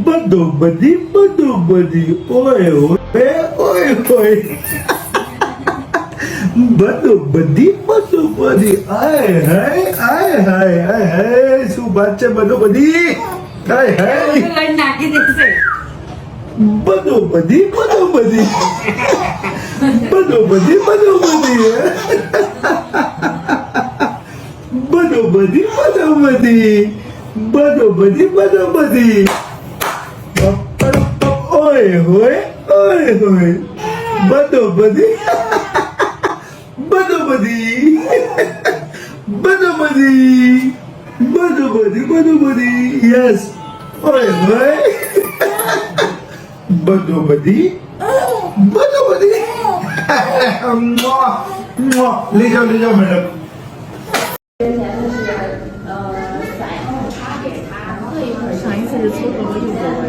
બધું બધી ઓય ઓય બધું બધી આય હાય શું વાત છે બધું બધી આય હાય નાખી દેશે બધું બધી ઓય હોય બધું બધી યસ ઓય હોય બધું બધી લઈ જાઓ મેડમ 上一次是出国的时候。